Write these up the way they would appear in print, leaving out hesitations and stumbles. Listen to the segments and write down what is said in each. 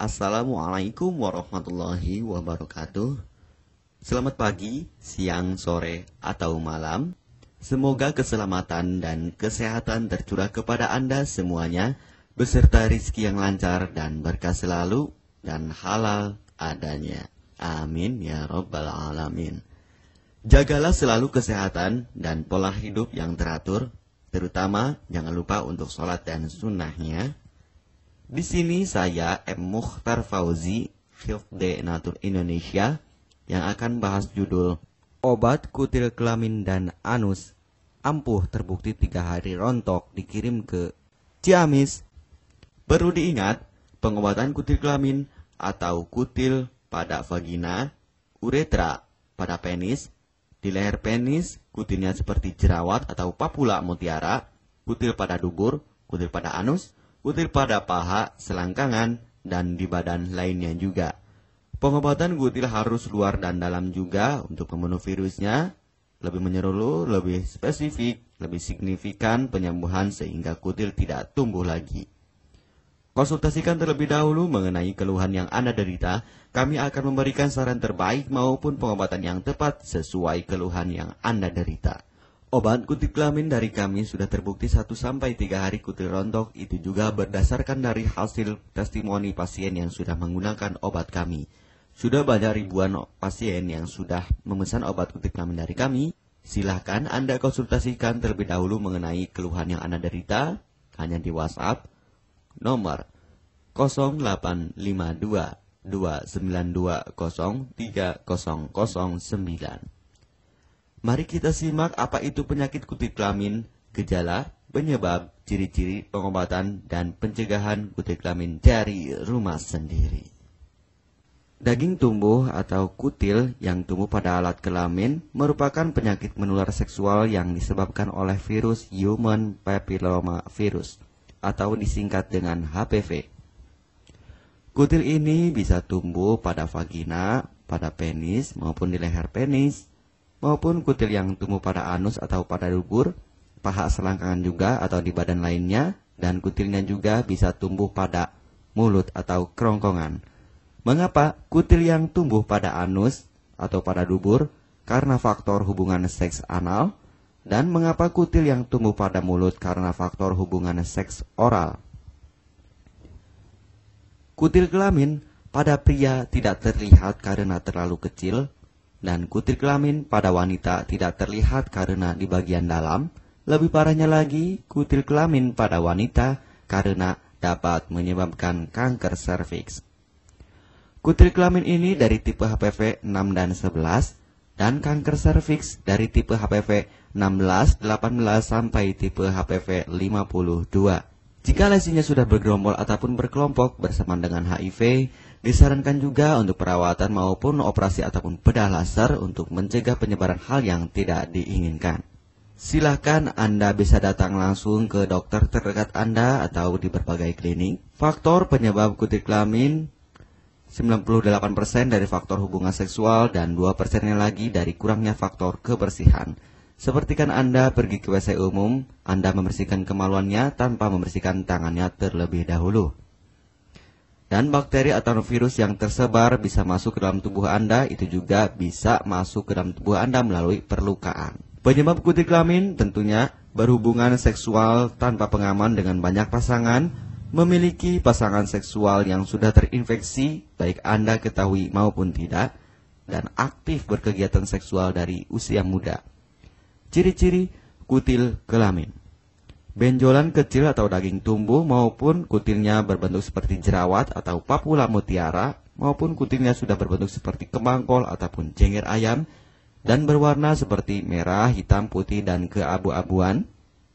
Assalamualaikum warahmatullahi wabarakatuh. Selamat pagi, siang, sore, atau malam. Semoga keselamatan dan kesehatan tercurah kepada Anda semuanya, beserta rizki yang lancar dan berkah selalu, dan halal adanya. Amin ya rabbal alamin. Jagalah selalu kesehatan dan pola hidup yang teratur, terutama jangan lupa untuk sholat dan sunnahnya. Di sini saya M. Mukhtar Fauzi, Hifdz Natur Indonesia, yang akan bahas judul Obat Kutil Kelamin dan Anus ampuh terbukti 3 hari rontok dikirim ke Ciamis. Perlu diingat, pengobatan kutil kelamin atau kutil pada vagina, uretra pada penis, di leher penis, kutilnya seperti jerawat atau papula mutiara, kutil pada dubur, kutil pada anus, kutil pada paha, selangkangan, dan di badan lainnya juga. Pengobatan kutil harus luar dan dalam juga untuk membunuh virusnya, lebih menyeluruh, lebih spesifik, lebih signifikan penyembuhan sehingga kutil tidak tumbuh lagi. Konsultasikan terlebih dahulu mengenai keluhan yang Anda derita, kami akan memberikan saran terbaik maupun pengobatan yang tepat sesuai keluhan yang Anda derita. Obat kutil kelamin dari kami sudah terbukti 1-3 hari kutil rontok, itu juga berdasarkan dari hasil testimoni pasien yang sudah menggunakan obat kami. Sudah banyak ribuan pasien yang sudah memesan obat kutil kelamin dari kami. Silahkan Anda konsultasikan terlebih dahulu mengenai keluhan yang Anda derita, hanya di WhatsApp nomor 0852 292 03009. Mari kita simak apa itu penyakit kutil kelamin, gejala, penyebab, ciri-ciri, pengobatan, dan pencegahan kutil kelamin dari rumah sendiri. Daging tumbuh atau kutil yang tumbuh pada alat kelamin merupakan penyakit menular seksual yang disebabkan oleh virus Human Papilloma Virus atau disingkat dengan HPV. Kutil ini bisa tumbuh pada vagina, pada penis, maupun di leher penis, maupun kutil yang tumbuh pada anus atau pada dubur, paha selangkangan juga atau di badan lainnya, dan kutilnya juga bisa tumbuh pada mulut atau kerongkongan. Mengapa kutil yang tumbuh pada anus atau pada dubur? Karena faktor hubungan seks anal. Dan mengapa kutil yang tumbuh pada mulut? Karena faktor hubungan seks oral. Kutil kelamin pada pria tidak terlihat karena terlalu kecil, dan kutil kelamin pada wanita tidak terlihat karena di bagian dalam. Lebih parahnya lagi, kutil kelamin pada wanita karena dapat menyebabkan kanker serviks. Kutil kelamin ini dari tipe HPV 6 dan 11, dan kanker serviks dari tipe HPV 16, 18, sampai tipe HPV 52. Jika lesinya sudah bergerombol ataupun berkelompok bersama dengan HIV, disarankan juga untuk perawatan maupun operasi ataupun bedah laser untuk mencegah penyebaran hal yang tidak diinginkan. Silakan Anda bisa datang langsung ke dokter terdekat Anda atau di berbagai klinik. Faktor penyebab kutil kelamin 98% dari faktor hubungan seksual dan 2% lagi dari kurangnya faktor kebersihan. Sepertikan Anda pergi ke WC umum, Anda membersihkan kemaluannya tanpa membersihkan tangannya terlebih dahulu. Dan bakteri atau virus yang tersebar bisa masuk ke dalam tubuh Anda, itu juga bisa masuk ke dalam tubuh Anda melalui perlukaan. Penyebab kutil kelamin tentunya berhubungan seksual tanpa pengaman dengan banyak pasangan, memiliki pasangan seksual yang sudah terinfeksi, baik Anda ketahui maupun tidak, dan aktif berkegiatan seksual dari usia muda. Ciri-ciri kutil kelamin: benjolan kecil atau daging tumbuh maupun kutilnya berbentuk seperti jerawat atau papula mutiara, maupun kutilnya sudah berbentuk seperti kembang kol ataupun cengir ayam dan berwarna seperti merah, hitam, putih, dan keabu-abuan.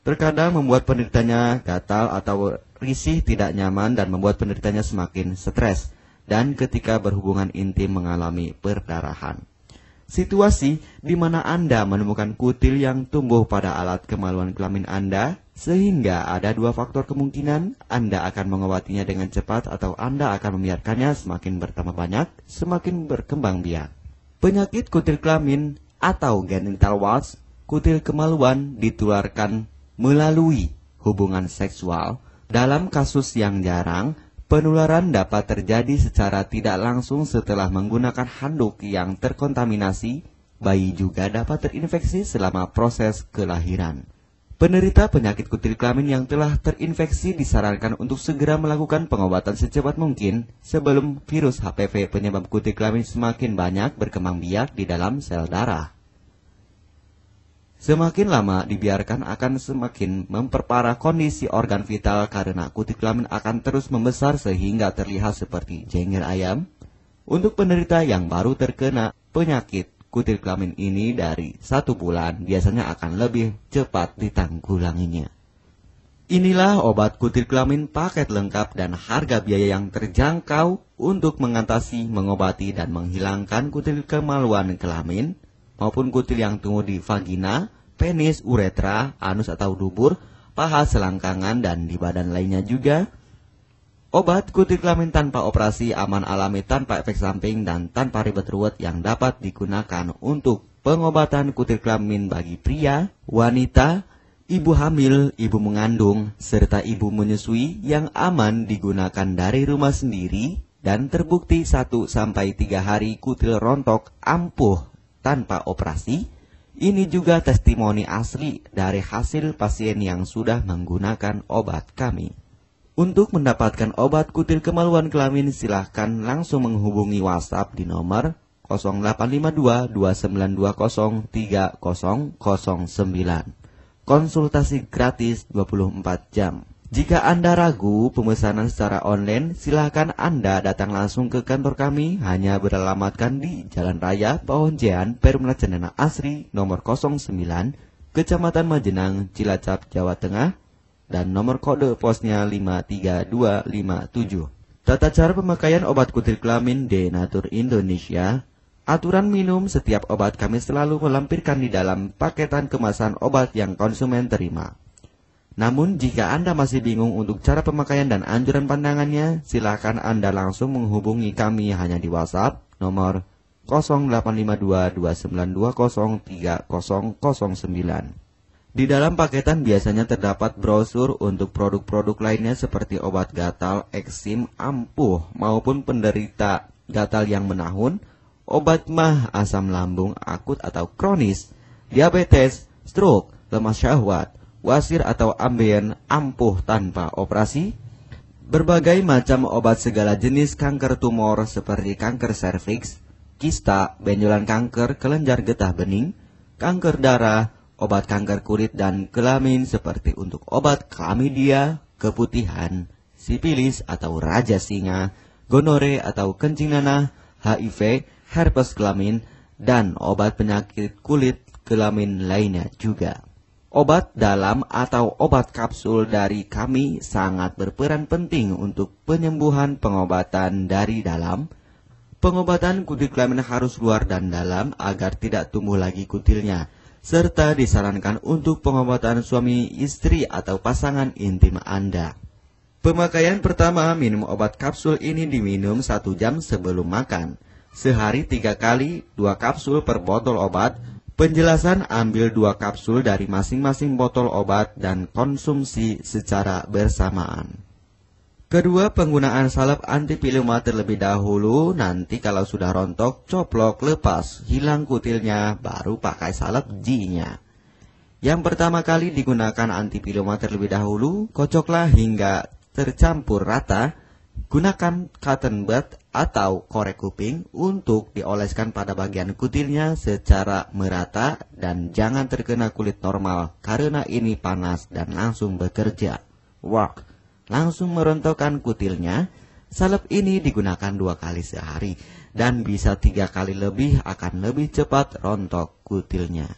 Terkadang membuat penderitanya gatal atau risih, tidak nyaman, dan membuat penderitanya semakin stres, dan ketika berhubungan intim mengalami perdarahan. Situasi di mana Anda menemukan kutil yang tumbuh pada alat kemaluan kelamin Anda, sehingga ada 2 faktor kemungkinan: Anda akan mengobatinya dengan cepat atau Anda akan membiarkannya semakin bertambah banyak, semakin berkembang biak. Penyakit kutil kelamin atau genital warts, kutil kemaluan, ditularkan melalui hubungan seksual. Dalam kasus yang jarang, Penularan dapat terjadi secara tidak langsung setelah menggunakan handuk yang terkontaminasi. Bayi juga dapat terinfeksi selama proses kelahiran. Penderita penyakit kutil kelamin yang telah terinfeksi disarankan untuk segera melakukan pengobatan secepat mungkin sebelum virus HPV penyebab kutil kelamin semakin banyak berkembang biak di dalam sel darah. Semakin lama dibiarkan akan semakin memperparah kondisi organ vital karena kutil kelamin akan terus membesar sehingga terlihat seperti jengger ayam. Untuk penderita yang baru terkena penyakit kutil kelamin ini dari 1 bulan biasanya akan lebih cepat ditanggulanginya. Inilah obat kutil kelamin paket lengkap dan harga biaya yang terjangkau untuk mengatasi, mengobati, dan menghilangkan kutil kemaluan kelamin maupun kutil yang tumbuh di vagina, penis, uretra, anus atau dubur, paha, selangkangan, dan di badan lainnya juga. Obat kutil kelamin tanpa operasi, aman alami, tanpa efek samping, dan tanpa ribet ruwet yang dapat digunakan untuk pengobatan kutil kelamin bagi pria, wanita, ibu hamil, ibu mengandung, serta ibu menyusui yang aman digunakan dari rumah sendiri dan terbukti 1-3 hari kutil rontok ampuh tanpa operasi. Ini juga testimoni asli dari hasil pasien yang sudah menggunakan obat kami. Untuk mendapatkan obat kutil kemaluan kelamin silahkan langsung menghubungi WhatsApp di nomor 0852 2920 3009. Konsultasi gratis 24 jam. Jika Anda ragu pemesanan secara online, silakan Anda datang langsung ke kantor kami, hanya beralamatkan di Jalan Raya Pahonjean, Perumna Cendana Asri, nomor 09, Kecamatan Majenang, Cilacap, Jawa Tengah, dan nomor kode posnya 53257. Tata cara pemakaian obat kutil kelamin Denatur Indonesia. Aturan minum setiap obat kami selalu melampirkan di dalam paketan kemasan obat yang konsumen terima. Namun, jika Anda masih bingung untuk cara pemakaian dan anjuran pandangannya, silakan Anda langsung menghubungi kami hanya di WhatsApp nomor 0852 2920 3009. Di dalam paketan biasanya terdapat brosur untuk produk-produk lainnya seperti obat gatal, eksim, ampuh, maupun penderita gatal yang menahun, obat mah, asam lambung akut atau kronis, diabetes, stroke, lemah syahwat, wasir atau ambien ampuh tanpa operasi, berbagai macam obat segala jenis kanker tumor seperti kanker serviks, kista, benjolan kanker, kelenjar getah bening, kanker darah, obat kanker kulit dan kelamin seperti untuk obat klamidia, keputihan, sipilis atau raja singa, gonore atau kencing nanah, HIV, herpes kelamin, dan obat penyakit kulit kelamin lainnya juga. Obat dalam atau obat kapsul dari kami sangat berperan penting untuk penyembuhan pengobatan dari dalam. Pengobatan kutil kelamin harus luar dan dalam agar tidak tumbuh lagi kutilnya, serta disarankan untuk pengobatan suami, istri, atau pasangan intim Anda. Pemakaian pertama, minum obat kapsul ini diminum 1 jam sebelum makan. Sehari 3 kali, 2 kapsul per botol obat. Penjelasan, ambil 2 kapsul dari masing-masing botol obat dan konsumsi secara bersamaan. Kedua, penggunaan salep antipiluma terlebih dahulu, nanti kalau sudah rontok, coplok, lepas, hilang kutilnya, baru pakai salep G-nya. Yang pertama kali digunakan antipiluma terlebih dahulu, kocoklah hingga tercampur rata. Gunakan cotton bud atau korek kuping untuk dioleskan pada bagian kutilnya secara merata dan jangan terkena kulit normal karena ini panas dan langsung bekerja. Work. Langsung merontokkan kutilnya. Salep ini digunakan 2 kali sehari dan bisa 3 kali lebih akan lebih cepat rontok kutilnya.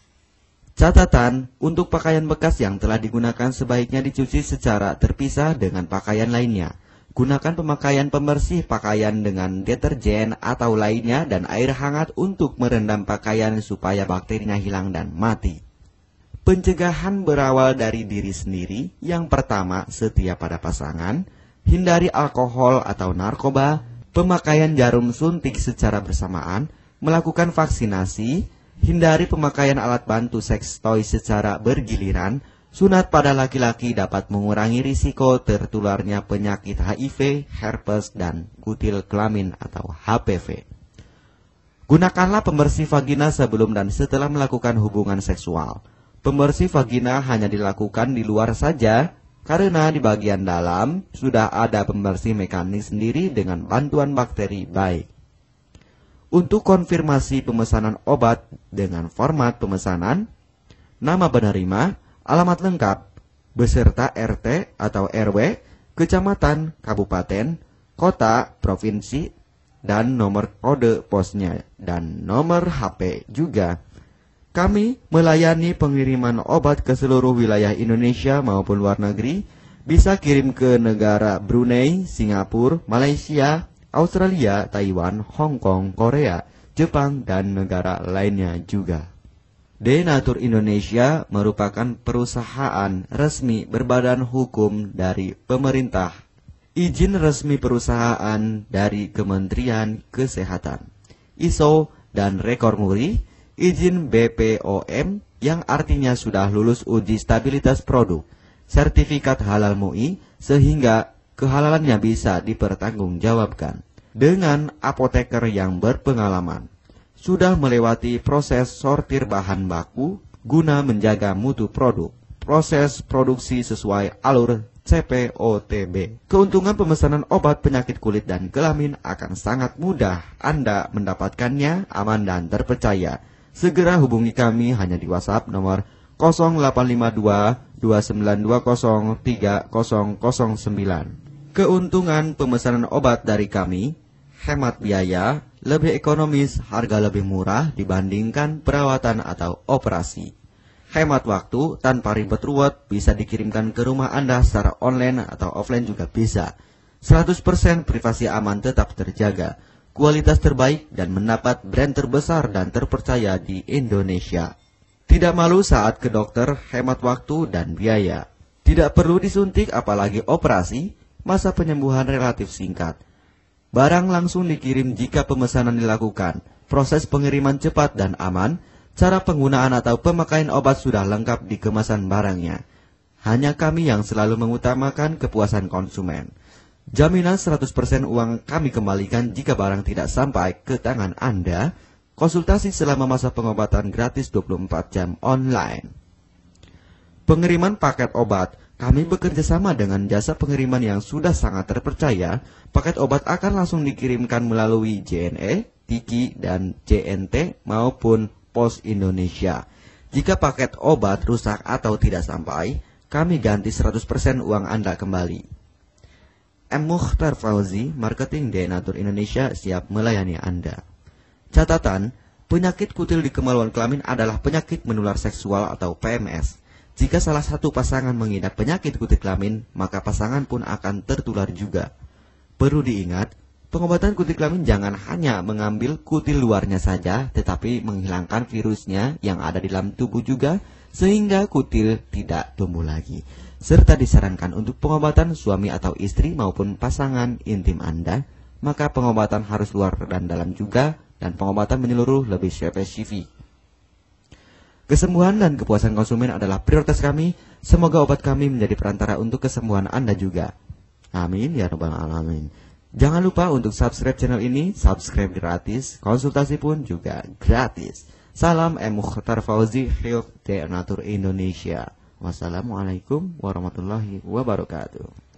Catatan, untuk pakaian bekas yang telah digunakan sebaiknya dicuci secara terpisah dengan pakaian lainnya. Gunakan pemakaian pembersih pakaian dengan deterjen atau lainnya dan air hangat untuk merendam pakaian supaya bakterinya hilang dan mati. Pencegahan berawal dari diri sendiri. Yang pertama, setia pada pasangan, hindari alkohol atau narkoba, pemakaian jarum suntik secara bersamaan, melakukan vaksinasi, hindari pemakaian alat bantu seks toy secara bergiliran, Sunat pada laki-laki dapat mengurangi risiko tertularnya penyakit HIV, herpes, dan kutil kelamin atau HPV. Gunakanlah pembersih vagina sebelum dan setelah melakukan hubungan seksual. Pembersih vagina hanya dilakukan di luar saja, karena di bagian dalam sudah ada pembersih mekanik sendiri dengan bantuan bakteri baik. Untuk konfirmasi pemesanan obat dengan format pemesanan, nama penerima, alamat lengkap, beserta RT atau RW, kecamatan, kabupaten, kota, provinsi, dan nomor kode posnya, dan nomor HP juga. Kami melayani pengiriman obat ke seluruh wilayah Indonesia maupun luar negeri, bisa kirim ke negara Brunei, Singapura, Malaysia, Australia, Taiwan, Hong Kong, Korea, Jepang, dan negara lainnya juga. Denatur Indonesia merupakan perusahaan resmi berbadan hukum dari pemerintah. Izin resmi perusahaan dari Kementerian Kesehatan, ISO dan rekor muri, izin BPOM yang artinya sudah lulus uji stabilitas produk, sertifikat halal MUI sehingga kehalalannya bisa dipertanggungjawabkan. Dengan apoteker yang berpengalaman, sudah melewati proses sortir bahan baku guna menjaga mutu produk, proses produksi sesuai alur CPOTB. Keuntungan pemesanan obat penyakit kulit dan kelamin akan sangat mudah Anda mendapatkannya aman dan terpercaya. Segera hubungi kami hanya di WhatsApp nomor 0852 2920 3009. Keuntungan pemesanan obat dari kami, hemat biaya, lebih ekonomis, harga lebih murah dibandingkan perawatan atau operasi. Hemat waktu tanpa ribet ruwet, bisa dikirimkan ke rumah Anda secara online atau offline juga bisa. 100% privasi aman tetap terjaga, kualitas terbaik dan mendapat brand terbesar dan terpercaya di Indonesia. Tidak malu saat ke dokter, hemat waktu dan biaya. Tidak perlu disuntik apalagi operasi, masa penyembuhan relatif singkat. Barang langsung dikirim jika pemesanan dilakukan. Proses pengiriman cepat dan aman. Cara penggunaan atau pemakaian obat sudah lengkap di kemasan barangnya. Hanya kami yang selalu mengutamakan kepuasan konsumen. Jaminan 100% uang kami kembalikan jika barang tidak sampai ke tangan Anda. Konsultasi selama masa pengobatan gratis 24 jam online. Pengiriman paket obat. Kami bekerja sama dengan jasa pengiriman yang sudah sangat terpercaya. Paket obat akan langsung dikirimkan melalui JNE, Tiki, dan JNT maupun Pos Indonesia. Jika paket obat rusak atau tidak sampai, kami ganti 100% uang Anda kembali. M. Mukhtar Fauzi, Marketing Denatur Indonesia, siap melayani Anda. Catatan, penyakit kutil di kemaluan kelamin adalah penyakit menular seksual atau PMS. Jika salah satu pasangan mengidap penyakit kutil kelamin, maka pasangan pun akan tertular juga. Perlu diingat, pengobatan kutil kelamin jangan hanya mengambil kutil luarnya saja, tetapi menghilangkan virusnya yang ada di dalam tubuh juga, sehingga kutil tidak tumbuh lagi. Serta disarankan untuk pengobatan suami atau istri maupun pasangan intim Anda, maka pengobatan harus luar dan dalam juga, dan pengobatan menyeluruh lebih spesifik. Kesembuhan dan kepuasan konsumen adalah prioritas kami. Semoga obat kami menjadi perantara untuk kesembuhan Anda juga. Amin ya rabbal alamin. Jangan lupa untuk subscribe channel ini, subscribe gratis, konsultasi pun juga gratis. Salam M. Mukhtar Fauzi, Health Denatur Indonesia. Wassalamualaikum warahmatullahi wabarakatuh.